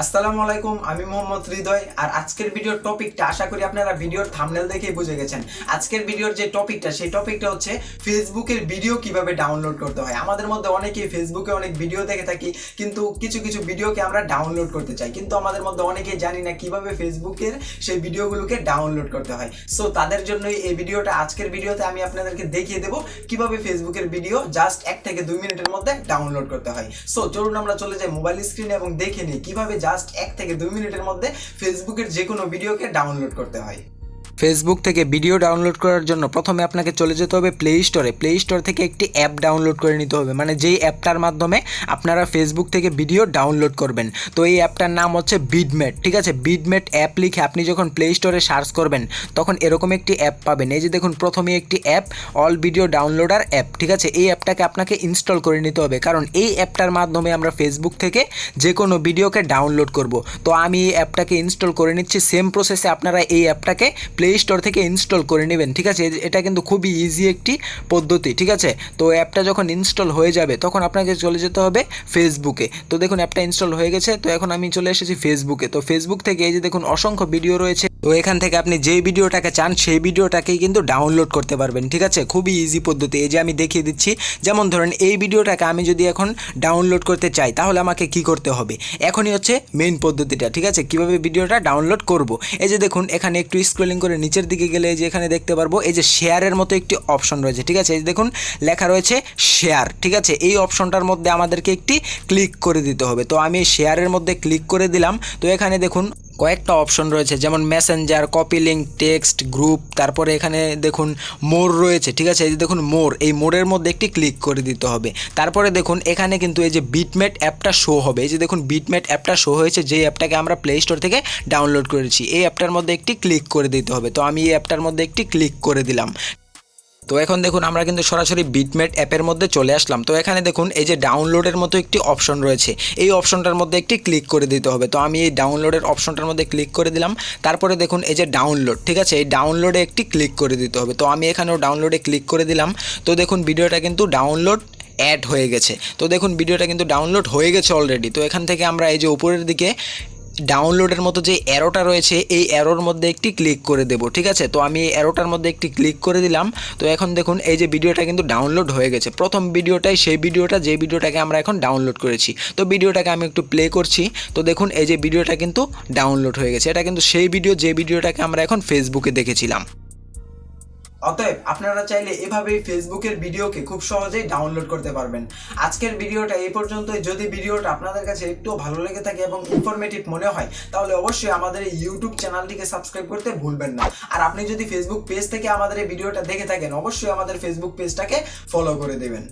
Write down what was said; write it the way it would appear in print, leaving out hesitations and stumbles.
আসসালামু আলাইকুম, আমি মোহাম্মদ হৃদয়। আর আজকের ভিডিওর টপিকটা আশা করি আপনারা ভিডিওর থাম্বনেল দেখেই বুঝে গেছেন। আজকের ভিডিওর যে টপিকটা, সেই টপিকটা হচ্ছে ফেসবুকের ভিডিও কিভাবে ডাউনলোড করতে হয়। আমাদের মধ্যে অনেকেই ফেসবুকে অনেক ভিডিও দেখে থাকি, কিন্তু কিছু কিছু ভিডিওকে আমরা ডাউনলোড করতে চাই, কিন্তু আমাদের মধ্যে অনেকেই জানি না কিভাবে ফেসবুকের সেই ভিডিওগুলোকে ডাউনলোড করতে হয়। সো তাদের জন্যই এই ভিডিওটা। আজকের ভিডিওতে আমি আপনাদেরকে দেখিয়ে দেবো কিভাবে ফেসবুকের ভিডিও জাস্ট 1 থেকে 2 মিনিটের মধ্যে ডাউনলোড করতে হয়। সো চলুন আমরা চলে যাই মোবাইল স্ক্রিনে এবং দেখে নিই কিভাবে জাস্ট 1 থেকে 2 মিনিটের মধ্যে ফেসবুকের যে কোনো ভিডিওকে ডাউনলোড করতে হয়। ফেসবুক থেকে ভিডিও ডাউনলোড করার জন্য প্রথমে আপনাকে চলে যেতে হবে প্লে স্টোরে। প্লে স্টোর থেকে একটি অ্যাপ ডাউনলোড করে নিতে হবে, মানে যেই অ্যাপটার মাধ্যমে আপনারা ফেসবুক থেকে ভিডিও ডাউনলোড করবেন। তো এই অ্যাপটার নাম হচ্ছে বিডমেট, ঠিক আছে। বিডমেট অ্যাপ লিখে আপনি যখন প্লে স্টোরে সার্চ করবেন তখন এরকম একটি অ্যাপ পাবেন। এই যে দেখুন, প্রথমে একটি app, all video downloader app, ঠিক আছে। এই অ্যাপটাকে আপনাকে ইনস্টল করে নিতে হবে, কারণ এই অ্যাপটার মাধ্যমে আমরা ফেসবুক থেকে যে কোনো ভিডিওকে ডাউনলোড করব। তো আমি এই অ্যাপটাকে ইনস্টল করে নিচ্ছি। সেম প্রসেসে আপনারা এই অ্যাপটাকে প্লে স্টোর থেকে ইনস্টল করে নেবেন, ঠিক আছে। এটা কিন্তু খুবই ইজি একটি পদ্ধতি, ঠিক আছে। তো অ্যাপটা যখন ইনস্টল হয়ে যাবে তখন আপনাকে চলে যেতে হবে ফেসবুকে। তো দেখুন অ্যাপটা ইনস্টল হয়ে গেছে। তো এখন আমি চলে এসেছি ফেসবুকে। তো ফেসবুক থেকে এই যে দেখুন অসংখ্য ভিডিও রয়েছে। তো এখান থেকে আপনি যেই ভিডিওটাকে চান সেই ভিডিওটাকেই কিন্তু ডাউনলোড করতে পারবেন, ঠিক আছে। খুবই ইজি পদ্ধতি। এই যে আমি দেখিয়ে দিচ্ছি। যেমন ধরেন এই ভিডিওটাকে আমি যদি এখন ডাউনলোড করতে চাই তাহলে আমাকে কি করতে হবে, এখনই হচ্ছে মেইন পদ্ধতিটা, ঠিক আছে, কিভাবে ভিডিওটা ডাউনলোড করব। এই যে দেখুন এখানে একটু স্ক্রলিং করে নিচের দিকে গেলে এই যে এখানে দেখতে পারবো এই যে শেয়ারের মতো একটি অপশন রয়েছে, ঠিক আছে। এই যে দেখুন লেখা রয়েছে শেয়ার, ঠিক আছে। এই অপশনটার মধ্যে আমাদেরকে একটি ক্লিক করে দিতে হবে। তো আমি শেয়ারের মধ্যে ক্লিক করে দিলাম। তো এখানে দেখুন কয়েকটা অপশন রয়েছে, যেমন Messenger, copy link, text, group, তারপরে এখানে দেখুন মোর রয়েছে, ঠিক আছে। এই যে দেখুন মোর, এই মোরের মধ্যে একটি ক্লিক করে দিতে হবে। তারপরে দেখুন এখানে কিন্তু এই যে বিটমেট অ্যাপটা শো হবে। এই যে দেখুন বিটমেট অ্যাপটা শো হয়েছে, যে অ্যাপটাকে আমরা প্লে স্টোর থেকে ডাউনলোড করেছি। এই অ্যাপটার মধ্যে একটি ক্লিক করে দিতে হবে। তো আমি এই অ্যাপটার মধ্যে একটি ক্লিক করে দিলাম। তো এখন দেখুন আমরা কিন্তু সরাসরি বিটমেট অ্যাপের মধ্যে চলে আসলাম। তো এখানে দেখুন এই যে ডাউনলোডের মতো একটি অপশন রয়েছে, এই অপশনটার মধ্যে একটি ক্লিক করে দিতে হবে। তো আমি এই ডাউনলোডের অপশনটার মধ্যে ক্লিক করে দিলাম। তারপরে দেখুন এই যে ডাউনলোড, ঠিক আছে, এই ডাউনলোডে একটি ক্লিক করে দিতে হবে। তো আমি এখানেও ডাউনলোডে ক্লিক করে দিলাম। তো দেখুন ভিডিওটা কিন্তু ডাউনলোড অ্যাড হয়ে গেছে। তো দেখুন ভিডিওটা কিন্তু ডাউনলোড হয়ে গেছে অলরেডি। তো এখান থেকে আমরা এই যে উপরের দিকে ডাউনলোডের মতো যে অ্যারোটা রয়েছে এই অ্যারোর মধ্যে একটি ক্লিক করে দেব, ঠিক আছে। তো আমি এই অ্যারোটার মধ্যে একটি ক্লিক করে দিলাম। তো এখন দেখুন এই যে ভিডিওটা কিন্তু ডাউনলোড হয়ে গেছে। প্রথম ভিডিওটাই সেই ভিডিওটা যে ভিডিওটাকে আমরা এখন ডাউনলোড করেছি। তো ভিডিওটাকে আমি একটু প্লে করছি। তো দেখুন এই যে ভিডিওটা কিন্তু ডাউনলোড হয়ে গেছে। এটা কিন্তু সেই ভিডিও যে ভিডিওটাকে আমরা এখন ফেসবুকে দেখেছিলাম। অতএব আপনারা চাইলে এভাবেই ফেসবুকের ভিডিওকে খুব সহজেই ডাউনলোড করতে পারবেন। আজকের ভিডিওটা এই পর্যন্তই। যদি ভিডিওটা আপনাদের কাছে একটু ভালো লেগে থাকে এবং ইনফরমেটিভ মনে হয় তাহলে অবশ্যই আমাদের এই ইউটিউব চ্যানেলটিকে সাবস্ক্রাইব করতে ভুলবেন না। আর আপনি যদি ফেসবুক পেজ থেকে আমাদের এই ভিডিওটা দেখে থাকেন অবশ্যই আমাদের ফেসবুক পেজটাকে ফলো করে দেবেন।